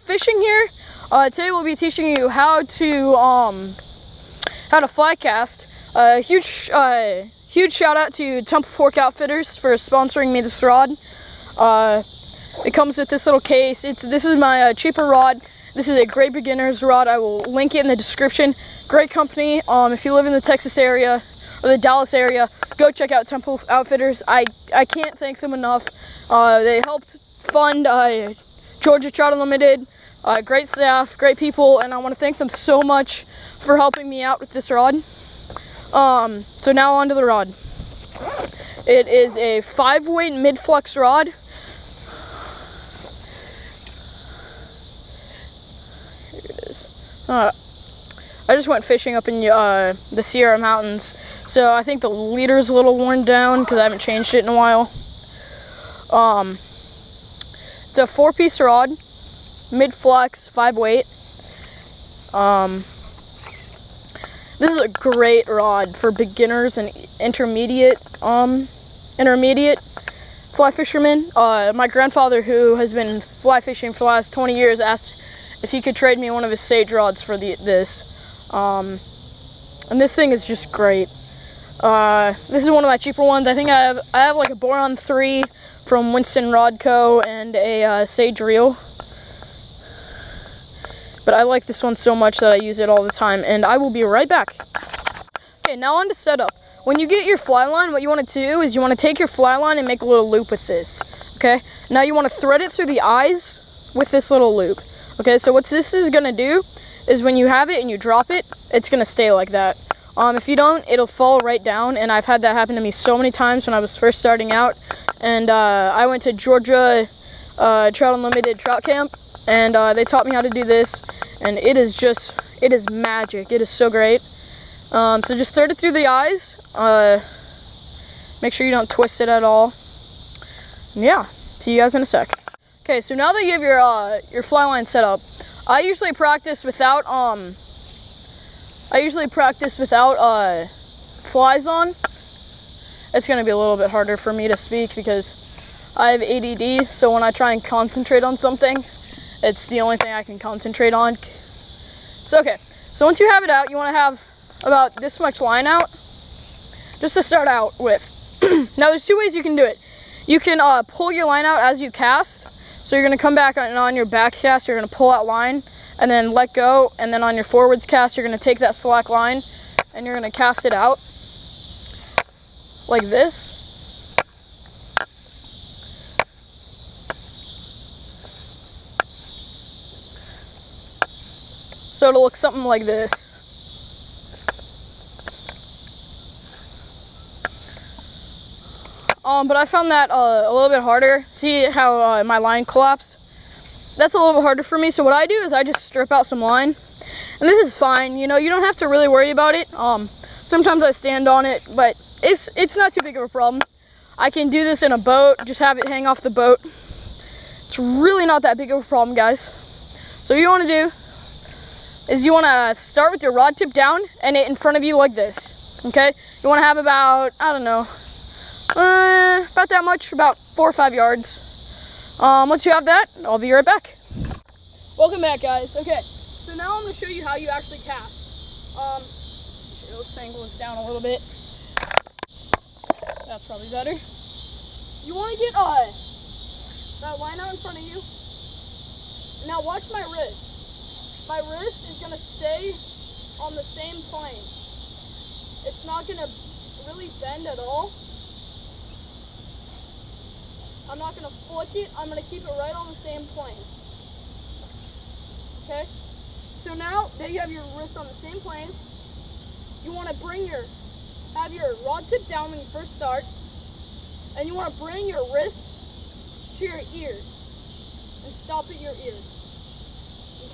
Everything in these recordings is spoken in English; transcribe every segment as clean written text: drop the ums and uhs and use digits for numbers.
fishing here. Today we'll be teaching you how to fly cast. Huge shout out to Temple Fork Outfitters for sponsoring me this rod. It comes with this little case. This is my cheaper rod. This is a great beginner's rod. I will link it in the description. Great company. If you live in the Texas area or the Dallas area, go check out Temple Outfitters. I can't thank them enough. They helped fund Georgia Trout Unlimited. Great staff, great people, and I want to thank them so much for helping me out with this rod. So now onto the rod. It is a 5-weight mid-flux rod. Here it is. I just went fishing up in the Sierra Mountains, so I think the leader's a little worn down because I haven't changed it in a while. It's a 4-piece rod, mid-flux, 5-weight. This is a great rod for beginners and intermediate fly fishermen. My grandfather, who has been fly fishing for the last 20 years, asked if he could trade me one of his Sage rods for this. And this thing is just great. This is one of my cheaper ones. I think I have like a Boron 3 from Winston Rod Co. and a Sage reel. But I like this one so much that I use it all the time, and I will be right back. Okay, now on to setup. When you get your fly line, what you want to do is you want to take your fly line and make a little loop with this, okay? Now you want to thread it through the eyes with this little loop, okay? So what this is going to do is when you have it and you drop it, it's going to stay like that. If you don't, it'll fall right down, and I've had that happen to me so many times when I was first starting out. And I went to Georgia Trout Unlimited Trout Camp, and they taught me how to do this, and it is magic. It is so great. So just thread it through the eyes. Make sure you don't twist it at all. And yeah, see you guys in a sec. Okay, so now that you have your fly line set up, I usually practice without flies on. It's gonna be a little bit harder for me to speak because I have ADD, so when I try and concentrate on something, it's the only thing I can concentrate on. So okay, so once you have it out, you want to have about this much line out, just to start out with. Now there's 2 ways you can do it. You can pull your line out as you cast. So you're going to come back on your back cast, you're going to pull out line, and then let go, and then on your forwards cast, you're going to take that slack line, and you're going to cast it out like this. So it'll look something like this. But I found that a little bit harder. See how my line collapsed? That's a little bit harder for me. So what I do is I just strip out some line. And this is fine. You know, you don't have to really worry about it. Sometimes I stand on it, but it's not too big of a problem. I can do this in a boat, just have it hang off the boat. It's really not that big of a problem, guys. So what you want to do is you want to start with your rod tip down and it in front of you like this, okay? You want to have about, I don't know, about that much, about 4 or 5 yards. Once you have that, I'll be right back. Welcome back, guys. Okay, so now I'm going to show you how you actually cast. Let's angle this down a little bit. That's probably better. You want to get that line out in front of you. Now watch my wrist. My wrist is going to stay on the same plane. It's not going to really bend at all. I'm not going to flick it. I'm going to keep it right on the same plane. Okay? So now that you have your wrist on the same plane, you want to have your rod tip down when you first start, and you want to bring your wrist to your ear and stop at your ear.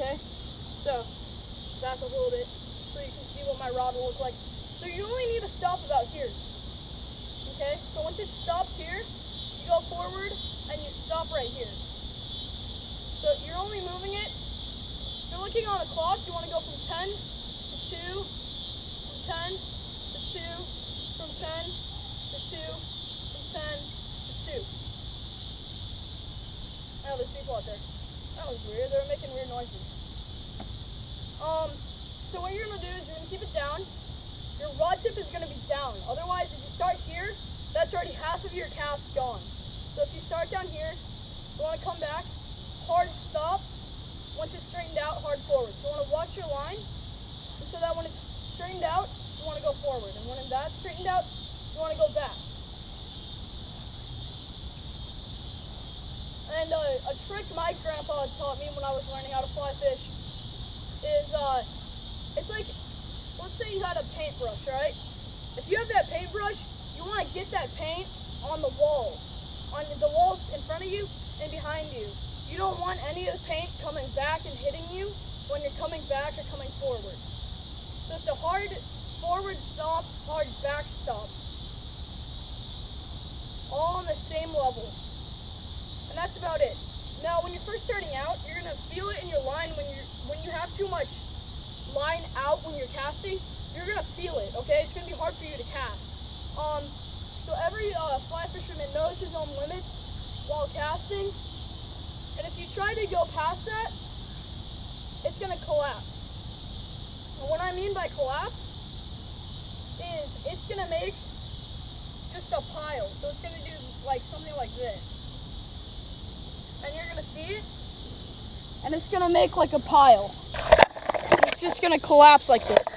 Okay? So, back a little bit so you can see what my rod will look like. So you only need to stop about here. Okay? So once it stops here, you go forward and you stop right here. So you're only moving it. If you're looking on a clock, you want to go from 10 to 2, from 10 to 2, from 10 to 2, from 10 to 2. I know there's people out there. That was weird. They were making weird noises. So what you're gonna do is you're gonna keep it down. Your rod tip is gonna be down. Otherwise, if you start here, that's already half of your cast gone. So if you start down here, you wanna come back, hard stop. Once it's straightened out, hard forward. So you wanna watch your line, and so that when it's straightened out, you wanna go forward. And when that's straightened out, you wanna go back. And a trick my grandpa taught me when I was learning how to fly fish is, it's like, let's say you had a paintbrush, right? If you have that paintbrush, you want to get that paint on the walls in front of you and behind you. You don't want any of the paint coming back and hitting you when you're coming back or coming forward. So it's a hard forward stop, hard back stop, all on the same level. And that's about it. Now, when you're first starting out, you're gonna feel it in your line when you have too much line out when you're casting. You're gonna feel it. Okay, it's gonna be hard for you to cast. So every fly fisherman knows his own limits while casting, and if you try to go past that, it's gonna collapse. And what I mean by collapse is it's gonna make just a pile. So it's gonna do like something like this. And you're gonna see it, and it's gonna make like a pile. And it's just gonna collapse like this.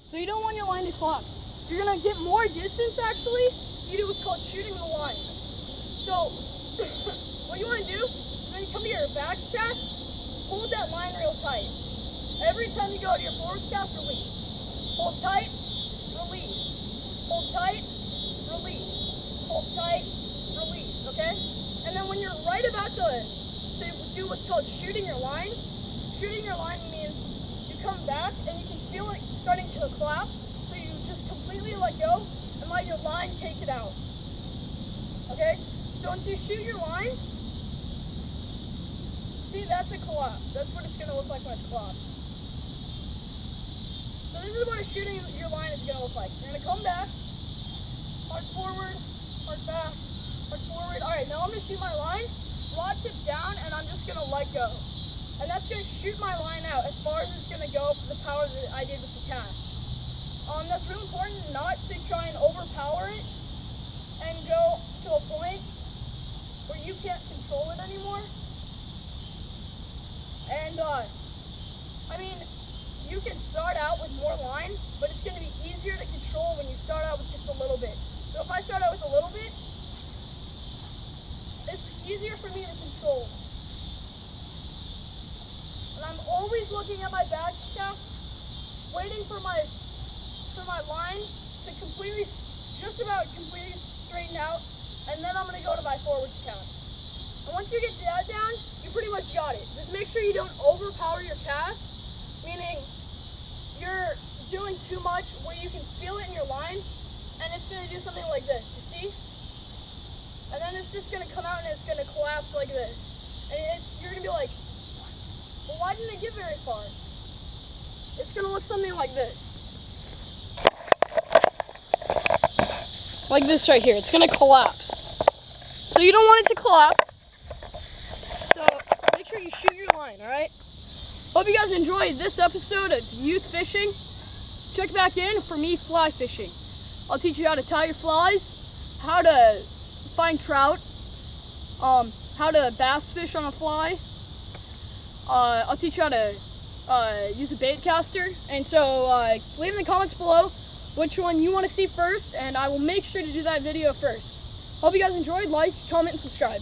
So you don't want your line to collapse. You're gonna get more distance actually. You do what's called shooting the line. So what you wanna do is when you come to your back cast, hold that line real tight. Every time you go to your forward cast, release. Hold tight, release. Hold tight, release. Hold tight, release, okay? And then when you're right about to do what's called shooting your line means you come back and you can feel it starting to collapse, so you just completely let go and let your line take it out. Okay? So once you shoot your line, see, that's a collapse. That's what it's going to look like when it's collapsed. So this is what a shooting your line is going to look like. You're going to come back, hard forward, hard back, hard forward. All right, now I'm going to shoot my line, rod tip down, and I'm just going to let go. And that's going to shoot my line out as far as it's going to go for the power that I did with the cast. That's really important not to try and overpower it and go to a point where you can't control it anymore. And, I mean, you can start out with more line, but it's going to be easier to control when you start out with just a little bit. So if I start out with a little bit, it's easier for me to control. And I'm always looking at my back cast, waiting for my line to just about completely straighten out, and then I'm going to go to my forward cast. And once you get that down, you pretty much got it. Just make sure you don't overpower your cast, meaning you're doing too much where you can feel it in your line, and it's going to do something like this, you see? And then it's just going to come out and it's going to collapse like this. And you're going to be like, well, why didn't it get very far? It's going to look something like this. Like this right here. It's going to collapse. So you don't want it to collapse. So make sure you shoot your line, alright? Hope you guys enjoyed this episode of Youth Fishing. Check back in for me fly fishing. I'll teach you how to tie your flies, how to find trout, how to bass fish on a fly. I'll teach you how to use a bait caster. And so leave in the comments below which one you want to see first, and I will make sure to do that video first. Hope you guys enjoyed. Like, comment, and subscribe.